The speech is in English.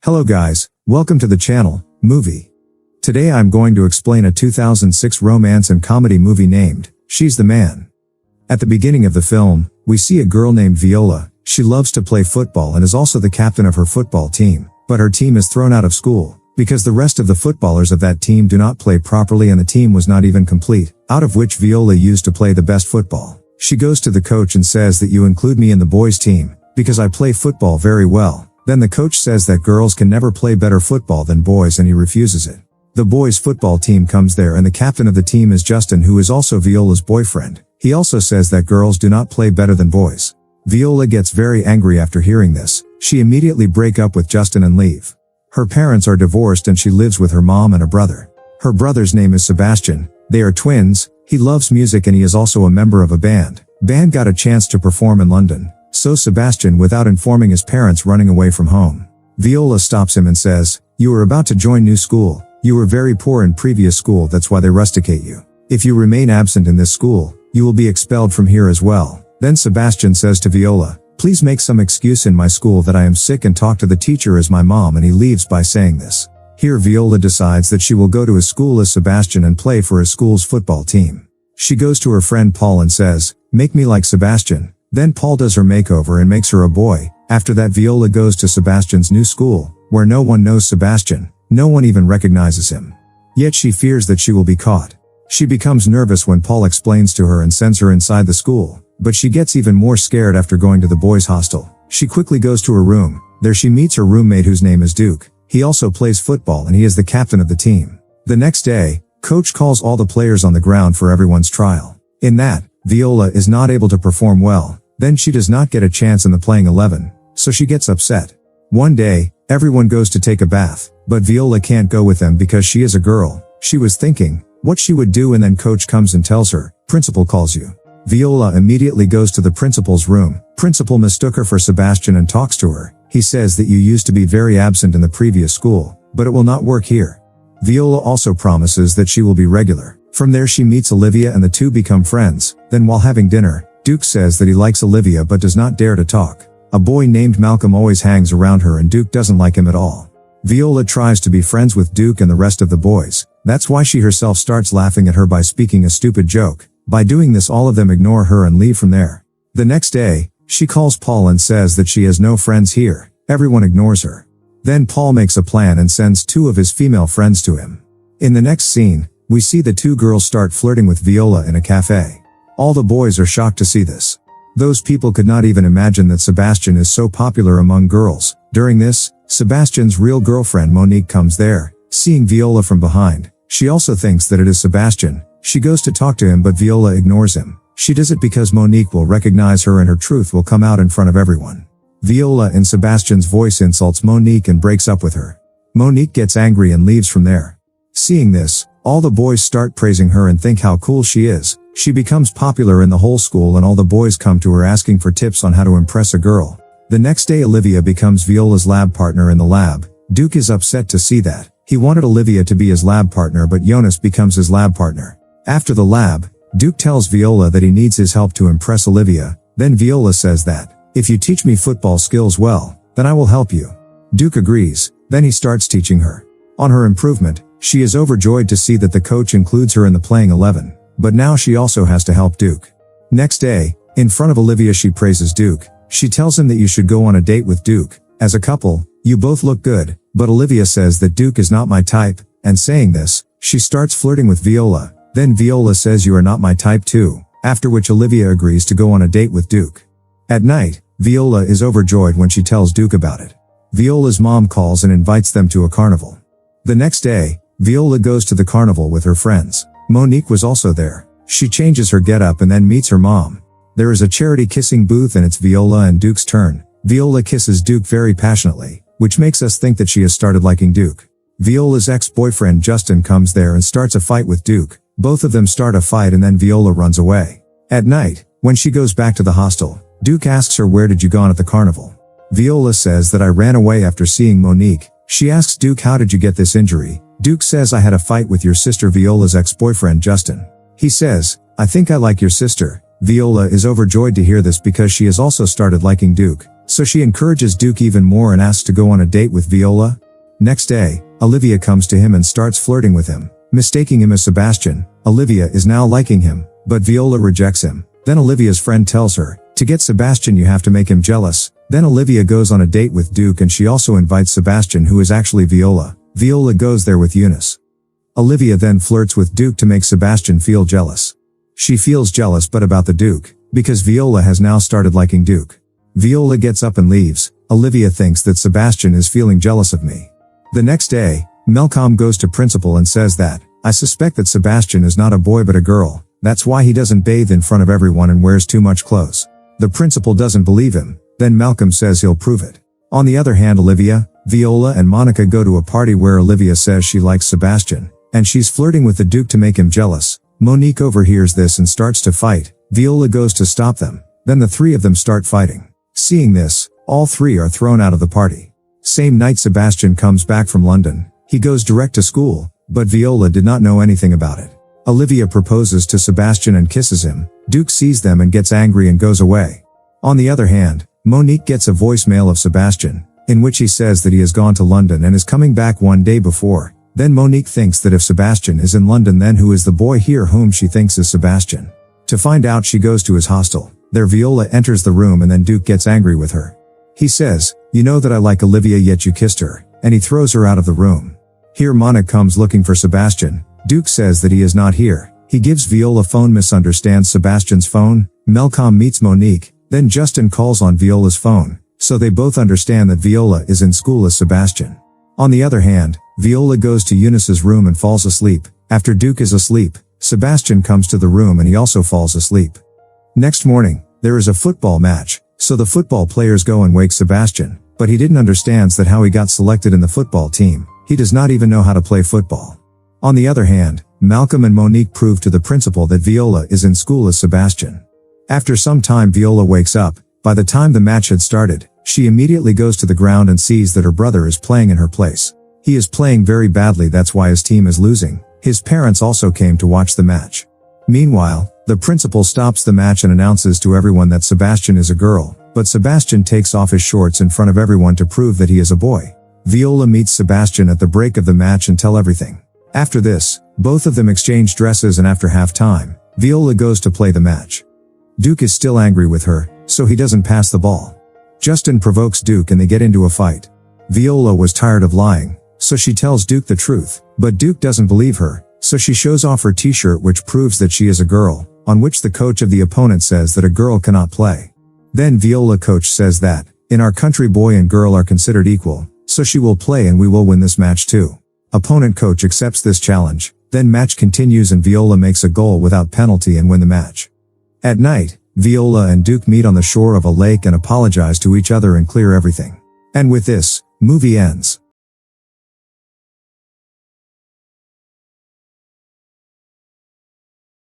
Hello guys, welcome to the channel, Movie. Today I'm going to explain a 2006 romance and comedy movie named, She's the Man. At the beginning of the film, we see a girl named Viola. She loves to play football and is also the captain of her football team, but her team is thrown out of school, because the rest of the footballers of that team do not play properly and the team was not even complete, out of which Viola used to play the best football. She goes to the coach and says that you include me in the boys team, because I play football very well. Then the coach says that girls can never play better football than boys and he refuses it. The boys football team comes there and the captain of the team is Justin, who is also Viola's boyfriend. He also says that girls do not play better than boys. Viola gets very angry after hearing this. She immediately break up with Justin and leave. Her parents are divorced and she lives with her mom and a brother. Her brother's name is Sebastian. They are twins. He loves music and he is also a member of a band. Band got a chance to perform in London. So Sebastian, without informing his parents, running away from home. Viola stops him and says, "You are about to join new school. You were very poor in previous school, that's why they rusticate you. If you remain absent in this school, you will be expelled from here as well." Then Sebastian says to Viola, "Please make some excuse in my school that I am sick and talk to the teacher as my mom," and he leaves by saying this. Here Viola decides that she will go to his school as Sebastian and play for his school's football team. She goes to her friend Paul and says, "Make me like Sebastian." Then Paul does her makeover and makes her a boy. After that Viola goes to Sebastian's new school, where no one knows Sebastian. No one even recognizes him. Yet she fears that she will be caught. She becomes nervous when Paul explains to her and sends her inside the school. But she gets even more scared after going to the boys' hostel. She quickly goes to her room. There she meets her roommate whose name is Duke. He also plays football and he is the captain of the team. The next day, coach calls all the players on the ground for everyone's trial. In that, Viola is not able to perform well. Then she does not get a chance in the playing 11, so she gets upset. One day, everyone goes to take a bath, but Viola can't go with them because she is a girl. She was thinking what she would do, and then coach comes and tells her, "Principal calls you." Viola immediately goes to the principal's room. Principal mistook her for Sebastian and talks to her. He says that you used to be very absent in the previous school, but it will not work here. Viola also promises that she will be regular. From there she meets Olivia and the two become friends. Then while having dinner, Duke says that he likes Olivia but does not dare to talk. A boy named Malcolm always hangs around her and Duke doesn't like him at all. Viola tries to be friends with Duke and the rest of the boys. That's why she herself starts laughing at her by speaking a stupid joke. By doing this, all of them ignore her and leave from there. The next day, she calls Paul and says that she has no friends here. Everyone ignores her. Then Paul makes a plan and sends two of his female friends to him. In the next scene, we see the two girls start flirting with Viola in a cafe. All the boys are shocked to see this. Those people could not even imagine that Sebastian is so popular among girls. During this, Sebastian's real girlfriend Monique comes there, seeing Viola from behind. She also thinks that it is Sebastian. She goes to talk to him but Viola ignores him. She does it because Monique will recognize her and her truth will come out in front of everyone. Viola in Sebastian's voice insults Monique and breaks up with her. Monique gets angry and leaves from there. Seeing this, all the boys start praising her and think how cool she is. She becomes popular in the whole school and all the boys come to her asking for tips on how to impress a girl. The next day Olivia becomes Viola's lab partner in the lab. Duke is upset to see that. He wanted Olivia to be his lab partner but Jonas becomes his lab partner. After the lab, Duke tells Viola that he needs his help to impress Olivia. Then Viola says that, "If you teach me football skills well, then I will help you." Duke agrees. Then he starts teaching her. On her improvement, she is overjoyed to see that the coach includes her in the playing 11. But now she also has to help Duke. Next day, in front of Olivia she praises Duke. She tells him that you should go on a date with Duke. As a couple, you both look good. But Olivia says that Duke is not my type, and saying this, she starts flirting with Viola. Then Viola says you are not my type too, after which Olivia agrees to go on a date with Duke. At night, Viola is overjoyed when she tells Duke about it. Viola's mom calls and invites them to a carnival. The next day, Viola goes to the carnival with her friends. Monique was also there. She changes her getup and then meets her mom. There is a charity kissing booth and it's Viola and Duke's turn. Viola kisses Duke very passionately, which makes us think that she has started liking Duke. Viola's ex-boyfriend Justin comes there and starts a fight with Duke. Both of them start a fight and then Viola runs away. At night, when she goes back to the hostel, Duke asks her, "Where did you gone at the carnival?" Viola says that I ran away after seeing Monique. She asks Duke, "How did you get this injury?" Duke says, "I had a fight with your sister Viola's ex-boyfriend Justin." He says, "I think I like your sister." Viola is overjoyed to hear this because she has also started liking Duke. So she encourages Duke even more and asks to go on a date with Viola. Next day, Olivia comes to him and starts flirting with him. Mistaking him as Sebastian, Olivia is now liking him, but Viola rejects him. Then Olivia's friend tells her, to get Sebastian you have to make him jealous. Then Olivia goes on a date with Duke and she also invites Sebastian, who is actually Viola. Viola goes there with Eunice. Olivia then flirts with Duke to make Sebastian feel jealous. She feels jealous but about the Duke, because Viola has now started liking Duke. Viola gets up and leaves. Olivia thinks that Sebastian is feeling jealous of me. The next day, Malcolm goes to principal and says that, I suspect that Sebastian is not a boy but a girl. That's why he doesn't bathe in front of everyone and wears too much clothes. The principal doesn't believe him. Then Malcolm says he'll prove it. On the other hand, Olivia, Viola and Monica go to a party where Olivia says she likes Sebastian, and she's flirting with the Duke to make him jealous. Monique overhears this and starts to fight. Viola goes to stop them. Then the three of them start fighting. Seeing this, all three are thrown out of the party. Same night Sebastian comes back from London. He goes direct to school, but Viola did not know anything about it. Olivia proposes to Sebastian and kisses him. Duke sees them and gets angry and goes away. On the other hand, Monique gets a voicemail of Sebastian, in which he says that he has gone to London and is coming back one day before. Then Monique thinks that if Sebastian is in London, then who is the boy here whom she thinks is Sebastian? To find out, she goes to his hostel. There Viola enters the room and then Duke gets angry with her. He says, you know that I like Olivia yet you kissed her, and he throws her out of the room. Here Monica comes looking for Sebastian. Duke says that he is not here. He gives Viola phone, misunderstands Sebastian's phone. Malcolm meets Monique. Then Justin calls on Viola's phone, so they both understand that Viola is in school as Sebastian. On the other hand, Viola goes to Eunice's room and falls asleep. After Duke is asleep, Sebastian comes to the room and he also falls asleep. Next morning, there is a football match, so the football players go and wake Sebastian, but he didn't understand that how he got selected in the football team. He does not even know how to play football. On the other hand, Malcolm and Monique prove to the principal that Viola is in school as Sebastian. After some time Viola wakes up. By the time the match had started, she immediately goes to the ground and sees that her brother is playing in her place. He is playing very badly, that's why his team is losing. His parents also came to watch the match. Meanwhile, the principal stops the match and announces to everyone that Sebastian is a girl, but Sebastian takes off his shorts in front of everyone to prove that he is a boy. Viola meets Sebastian at the break of the match and tell everything. After this, both of them exchange dresses and after half-time, Viola goes to play the match. Duke is still angry with her, so he doesn't pass the ball. Justin provokes Duke and they get into a fight. Viola was tired of lying, so she tells Duke the truth, but Duke doesn't believe her, so she shows off her t-shirt which proves that she is a girl, on which the coach of the opponent says that a girl cannot play. Then Viola coach says that, in our country boy and girl are considered equal, so she will play and we will win this match too. Opponent coach accepts this challenge, then match continues and Viola makes a goal without penalty and win the match. At night, Viola and Duke meet on the shore of a lake and apologize to each other and clear everything. And with this, movie ends.